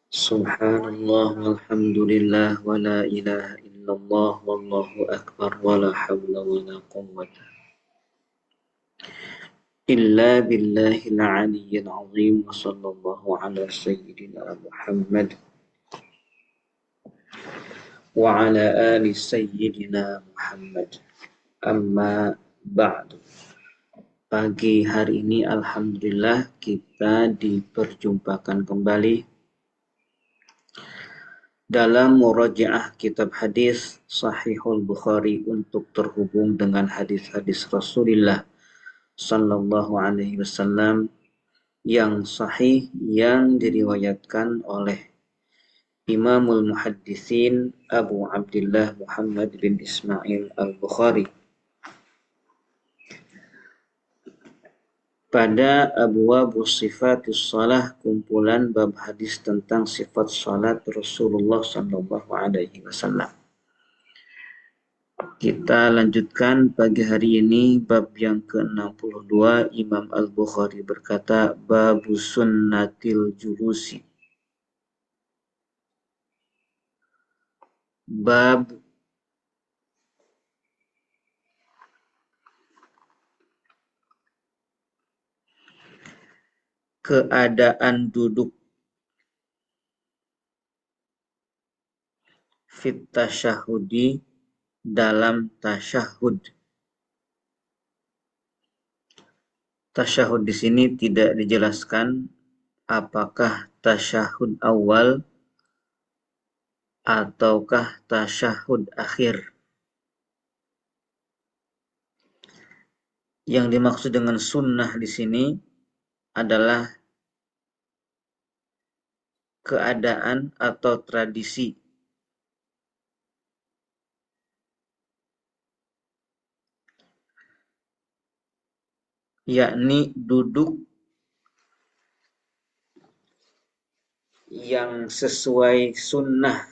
Subhanallah walhamdulillah wa la ilaha illallah wallahu akbar wa la hawla wa la quwwata illa billahil aliyyil azim wa sallallahu ala sayyidina Muhammad wa ala ali sayyidina Muhammad amma ba'du. Pagi hari ini alhamdulillah kita diperjumpakan kembali dalam murajaah kitab hadis Sahihul Bukhari untuk terhubung dengan hadis-hadis Rasulullah Sallallahu Alaihi Wasallam yang sahih yang diriwayatkan oleh Imamul Muhaddisin Abu Abdullah Muhammad bin Ismail Al-Bukhari. Pada Abwabus Sifatus Shalah, kumpulan bab hadis tentang sifat salat Rasulullah Sallallahu Alaihi Wasallam. Kita lanjutkan pagi hari ini bab yang ke-62. Imam Al-Bukhari berkata, Babu sunnatil julusi. Bab keadaan duduk fit tasyahudi dalam tasyahud. Tasyahud di sini tidak dijelaskan apakah tasyahud awal ataukah tasyahud akhir. Yang dimaksud dengan sunnah di sini adalah keadaan atau tradisi yakni duduk yang sesuai sunnah,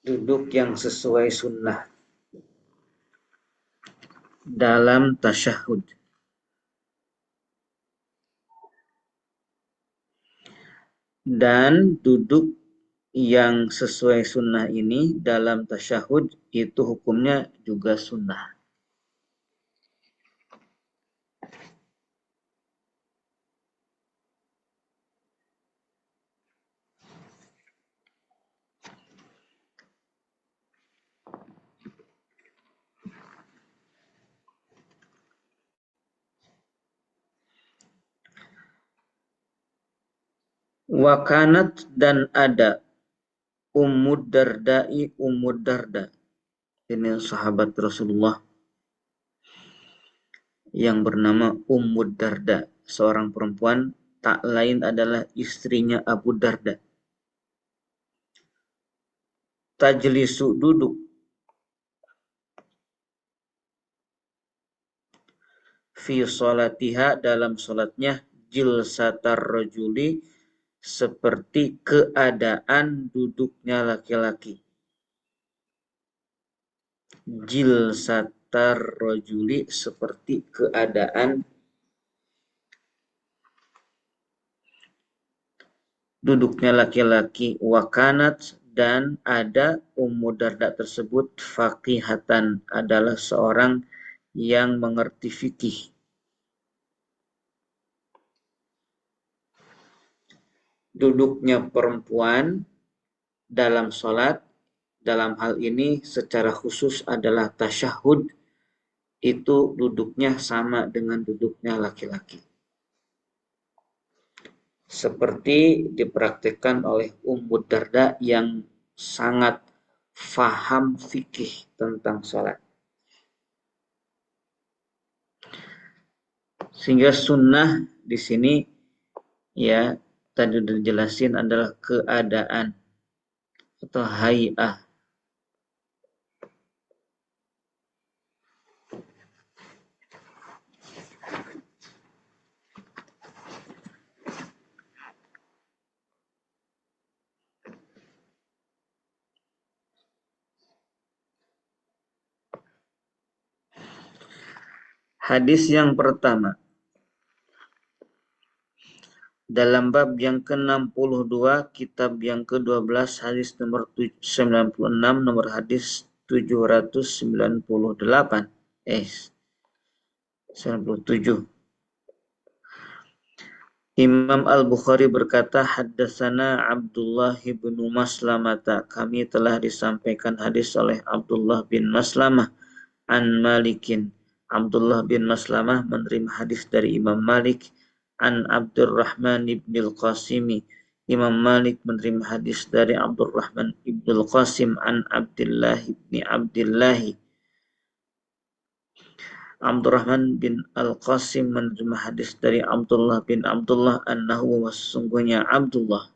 duduk yang sesuai sunnah dalam tasyahud. Dan duduk yang sesuai sunnah ini dalam tasyahud itu hukumnya juga sunnah. Wakanat dan ada Ummud Darda'i, Ummud Darda. Ini sahabat Rasulullah yang bernama Ummud Darda, seorang perempuan, tak lain adalah istrinya Abu Darda. Tajlisu duduk, fi sholatiha dalam sholatnya, jilsatar rajuli seperti keadaan duduknya laki-laki. Jilsatar rajuli seperti keadaan duduknya laki-laki. Wakanat dan ada Ummu Darda tersebut faqihatan adalah seorang yang mengerti fikih. Duduknya perempuan dalam sholat dalam hal ini secara khusus adalah tasyahud, itu duduknya sama dengan duduknya laki-laki. Seperti dipraktikkan oleh Ummu Darda yang sangat faham fikih tentang sholat. Sehingga sunnah di sini ya tadi udah dijelasin adalah keadaan atau hay'ah. Hadis yang pertama. Dalam bab yang ke-62, kitab yang ke-12, hadis nomor 96, nomor hadis 798. 97. Imam Al-Bukhari berkata, haddatsana Abdullah bin Maslamah. Kami telah disampaikan hadis oleh Abdullah bin Maslamah an Malikin. Abdullah bin Maslamah menerima hadis dari Imam Malik an Abdurrahman ibn al-Qasimi. Imam Malik menerima hadis dari Abdurrahman ibn al-Qasim an Abdullah ibn Abdullah. Abdurrahman bin Al-Qasim menerima hadis dari Abdullah bin Abdullah annahu sesungguhnya Abdullah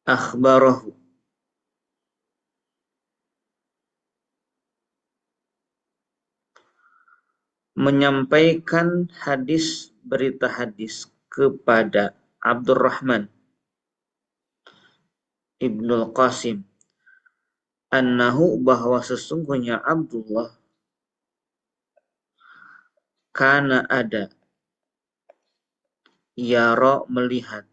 akhbarahu menyampaikan hadis berita hadis kepada Abdurrahman Ibnul Qasim annahu bahwa sesungguhnya Abdullah kana ada yara melihat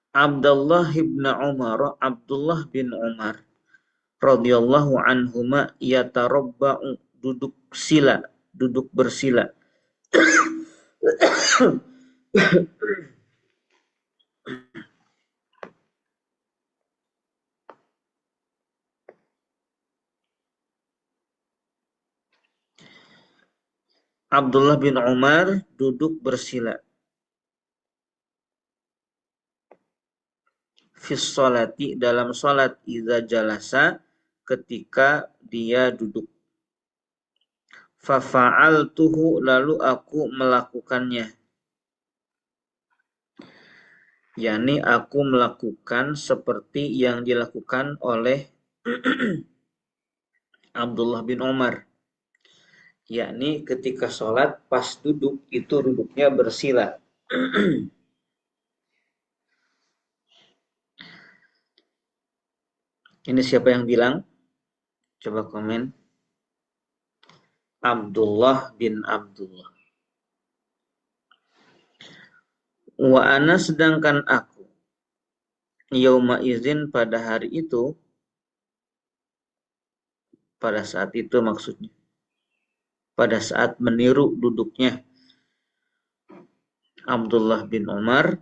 Abdullah bin Umar radhiyallahu anhuma yatarabba'u duduk bersila Abdullah bin Umar duduk bersila fis sholati dalam salat idza jalasa ketika dia duduk fa fa'altuhu lalu aku melakukannya yakni aku melakukan seperti yang dilakukan oleh Abdullah bin Umar yakni ketika sholat pas duduk itu duduknya bersila. Ini siapa yang bilang? Coba komen. Abdullah bin Abdullah. Wa ana sedangkan aku yauma izin pada hari itu, pada saat itu maksudnya, pada saat meniru duduknya Abdullah bin Umar,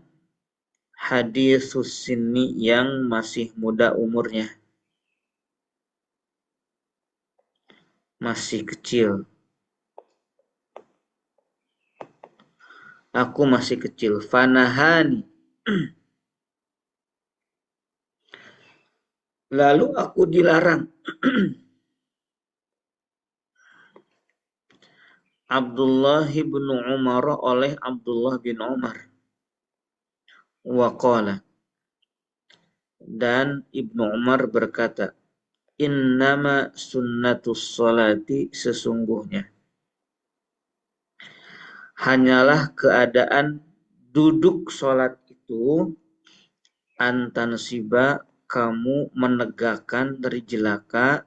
haditsus sinni yang masih muda umurnya, masih kecil. Aku masih kecil. Fanahani. Lalu aku dilarang. Abdullah bin Umar oleh Abdullah bin Umar. Waqala. Dan Ibnu Umar berkata, innama sunnatus salati sesungguhnya. Hanyalah keadaan duduk sholat itu antansiba kamu menegakkan rijlaka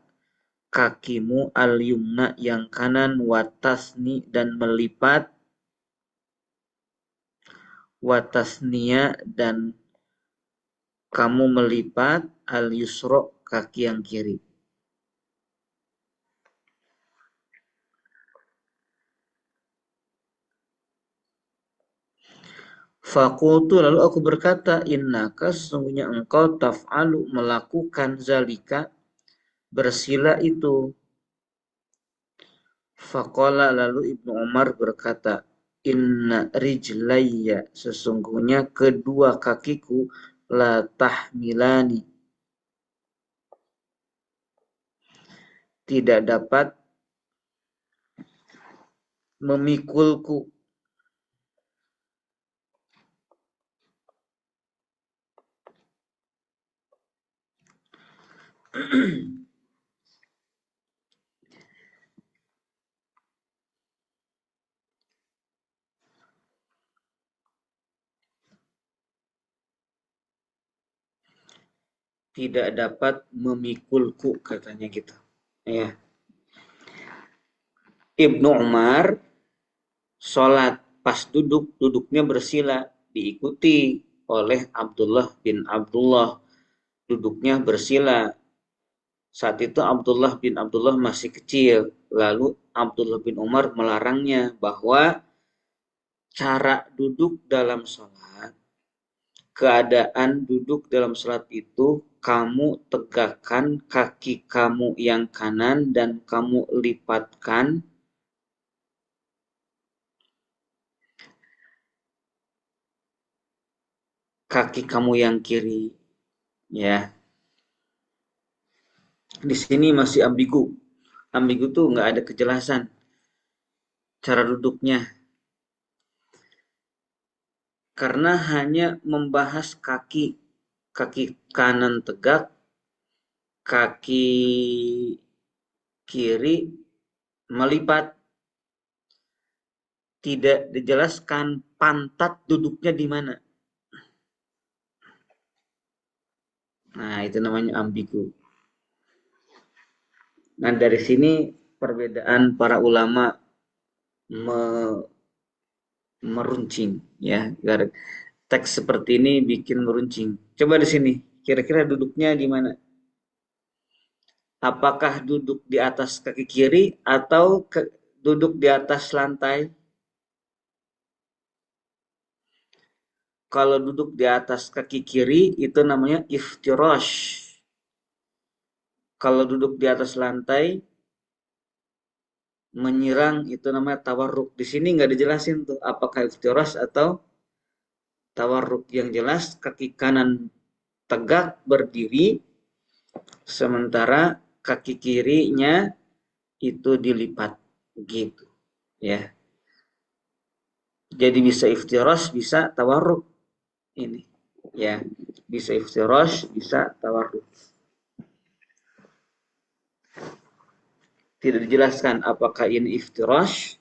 kakimu al-yumna yang kanan watasni dan melipat watasnia dan kamu melipat al-yusro kaki yang kiri. Fakultu lalu aku berkata innaka sesungguhnya engkau taf'alu melakukan zalika bersila itu. Faqala lalu Ibnu Umar berkata inna rijlayya sesungguhnya kedua kakiku la tahmilani tidak dapat memikulku tidak dapat memikulku, katanya gitu. Ya. Ibnu Umar sholat pas duduknya bersila, diikuti oleh Abdullah bin Abdullah, duduknya bersila. Saat itu Abdullah bin Abdullah masih kecil, lalu Abdullah bin Umar melarangnya bahwa cara duduk dalam sholat, keadaan duduk dalam sholat itu, kamu tegakkan kaki kamu yang kanan dan kamu lipatkan kaki kamu yang kiri. Ya, di sini masih ambigu. Ambigu tuh nggak ada kejelasan cara duduknya, karena hanya membahas kaki, kaki kanan tegak, kaki kiri melipat, tidak dijelaskan pantat duduknya di mana. Nah, itu namanya ambigu. Nah, dari sini perbedaan para ulama meruncing, ya. Teks seperti ini bikin meruncing. Coba di sini, kira-kira duduknya di mana? Apakah duduk di atas kaki kiri atau duduk di atas lantai? Kalau duduk di atas kaki kiri itu namanya iftirash. Kalau duduk di atas lantai menyerang itu namanya tawarruk. Di sini nggak dijelasin tuh apakah iftirash atau tawarruk. Yang jelas kaki kanan tegak berdiri, sementara kaki kirinya itu dilipat gitu, ya. Jadi bisa iftirash, bisa tawarruk ini, ya. Bisa iftirash, bisa tawarruk. Tidak dijelaskan apakah ini iftirash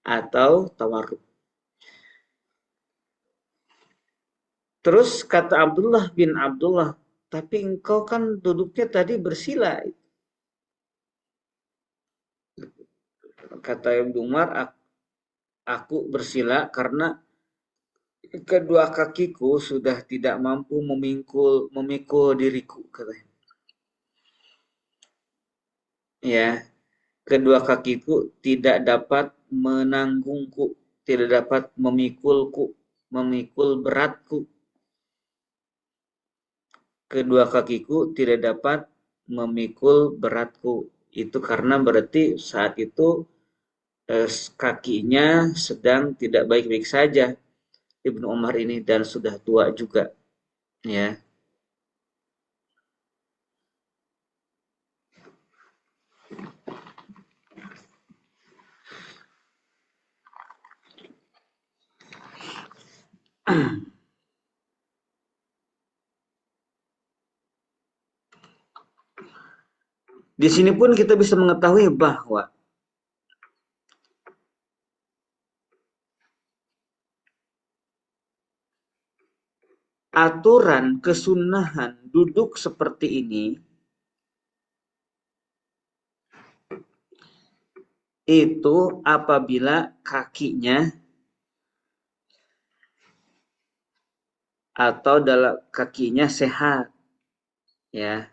atau tawarruk. Terus kata Abdullah bin Abdullah, tapi engkau kan duduknya tadi bersila. Kata Ibnu Umar, aku bersila karena kedua kakiku sudah tidak mampu memikul diriku, katanya. Ya, kedua kakiku tidak dapat menanggungku, tidak dapat memikul beratku. Kedua kakiku tidak dapat memikul beratku. Itu karena berarti saat itu kakinya sedang tidak baik-baik saja Ibnu Umar ini, dan sudah tua juga, ya. Di sini pun kita bisa mengetahui bahwa aturan kesunahan duduk seperti ini itu apabila kakinya atau dalam kakinya sehat, ya.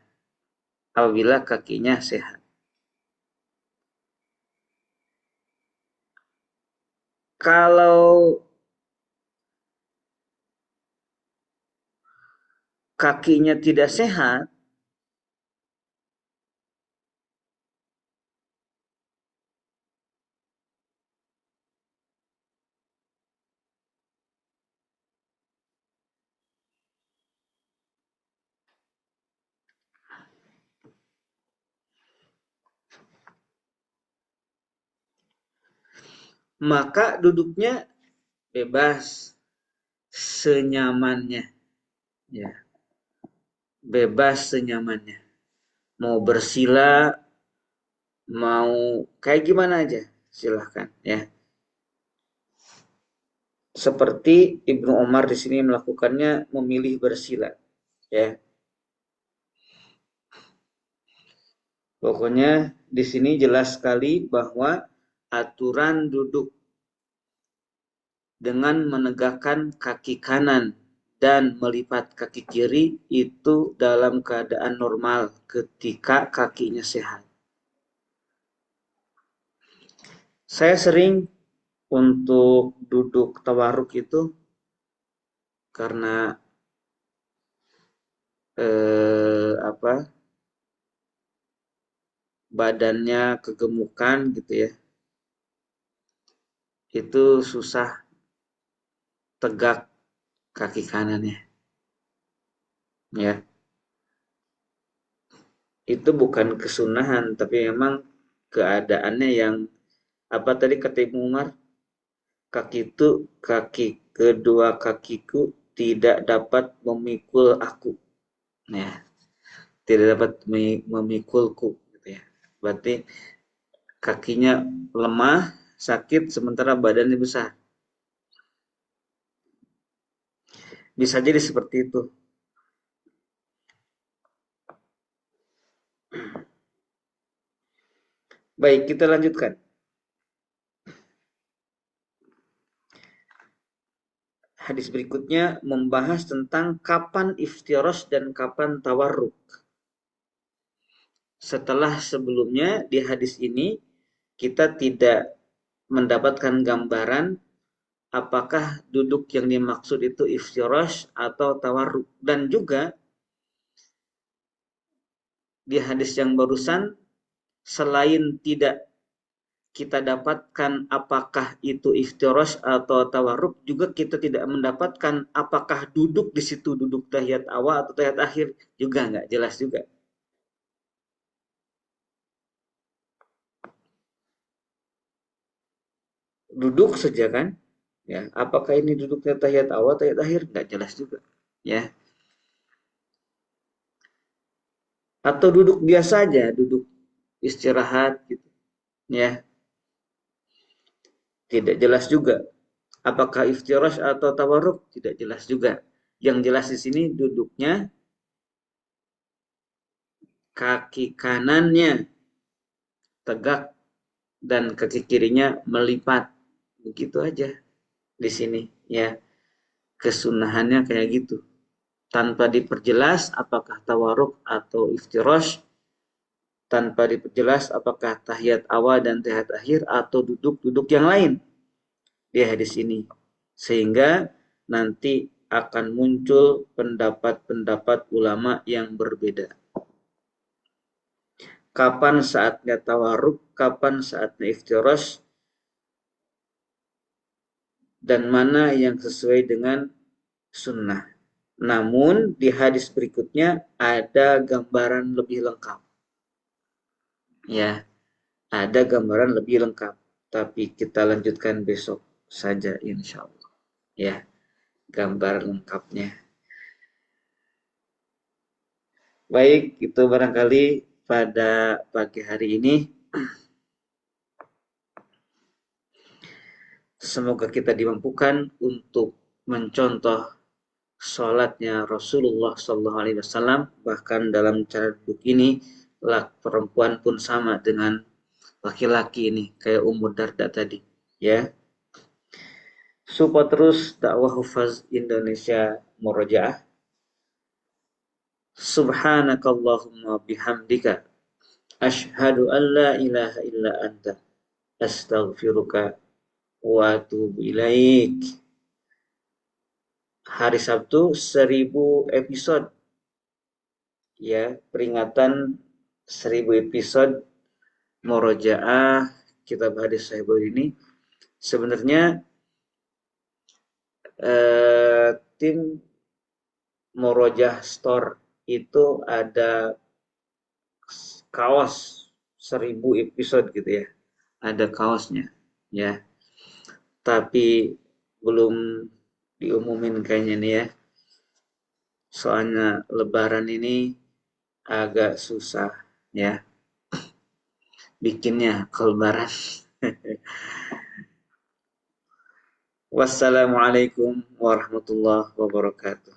Apabila kakinya sehat. Kalau kakinya tidak sehat, maka duduknya bebas senyamannya, ya. Bebas senyamannya. Mau bersila, mau kayak gimana aja, silahkan, ya. seperti Ibnu Umar di sini melakukannya, memilih bersila, ya. Pokoknya di sini jelas sekali bahwa aturan duduk dengan menegakkan kaki kanan dan melipat kaki kiri itu dalam keadaan normal ketika kakinya sehat. Saya sering untuk duduk tawarruk itu karena apa, badannya kegemukan gitu ya, itu susah tegak kaki kanannya, ya. Itu bukan kesunahan, tapi memang keadaannya yang apa tadi kata Ibnu Umar, kedua kakiku tidak dapat memikul aku, ya, tidak dapat memikulku, gitu ya. Berarti kakinya lemah, sakit, sementara badannya besar. Bisa jadi seperti itu. Baik, kita lanjutkan. Hadis berikutnya membahas tentang kapan iftirash dan kapan tawarruk. Setelah sebelumnya di hadis ini kita tidak mendapatkan gambaran apakah duduk yang dimaksud itu iftirash atau tawarruk, dan juga di hadis yang barusan selain tidak kita dapatkan apakah itu iftirash atau tawarruk, juga kita tidak mendapatkan apakah duduk di situ duduk tahiyat awal atau tahiyat akhir, juga nggak jelas juga. Duduk saja kan, ya. Apakah ini duduknya tahiyat awal, tahiyat akhir, nggak jelas juga, ya. Atau duduk biasa aja, duduk istirahat gitu, ya. Tidak jelas juga. Apakah iftirash atau tawarruk, tidak jelas juga. Yang jelas di sini duduknya kaki kanannya tegak dan kaki kirinya melipat. Begitu aja di sini, ya. Kesunahannya kayak gitu. Tanpa diperjelas apakah tawarruk atau iftirash, tanpa diperjelas apakah tahiyat awal dan tahiyat akhir atau duduk-duduk yang lain di hadis ini. Sehingga nanti akan muncul pendapat-pendapat ulama yang berbeda. Kapan saatnya tawarruk, kapan saatnya iftirash, dan mana yang sesuai dengan sunnah. Namun di hadis berikutnya ada gambaran lebih lengkap. Ya, ada gambaran lebih lengkap. Tapi kita lanjutkan besok saja insya Allah. Ya, gambar lengkapnya. Baik, itu barangkali pada pagi hari ini. Semoga kita dimampukan untuk mencontoh sholatnya Rasulullah SAW. Bahkan dalam cara duduk ini, perempuan pun sama dengan laki-laki ini, kayak Ummu Darda tadi, ya. Support terus dakwah Hufaz Indonesia Murojaah. Subhanakallahumma bihamdika asyhadu an la ilaha illa anta astaghfiruka wa atubu ilaik. Hari Sabtu 1000 episode, ya, peringatan 1000 episode Murojaah kitab hadis Sahih ini. Sebenarnya tim Murojaah Store itu ada kaos 1000 episode gitu ya, ada kaosnya, ya. Tapi belum diumumin kayaknya nih, ya. Soalnya Lebaran ini agak susah, ya, bikinnya ke Lebaran. Wassalamualaikum warahmatullahi wabarakatuh.